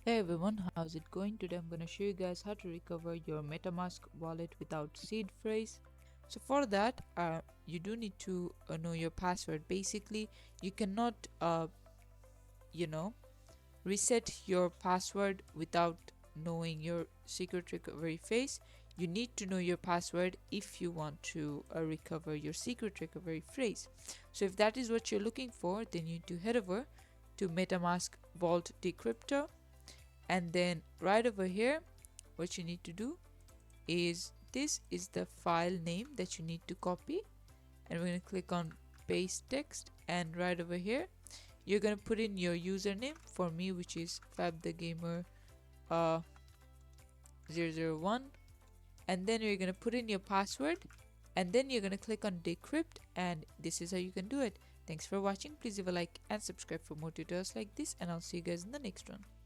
Hey everyone, how's it going? Today I'm going to show you guys how to recover your Metamask wallet without seed phrase. So for that, you do need to know your password. Basically, you cannot, you know, reset your password without knowing your secret recovery phrase. You need to know your password if you want to recover your secret recovery phrase. So if that is what you're looking for, then you need to head over to Metamask Vault Decryptor, and then right over here what you need to do is this is the file name that you need to copy, and we're going to click on paste text, and right over here you're going to put in your username, for me which is fabthegamer 001, and then you're going to put in your password, and then you're going to click on decrypt, and this is how you can do it. Thanks for watching. Please leave a like and subscribe for more tutorials like this, and I'll see you guys in the next one.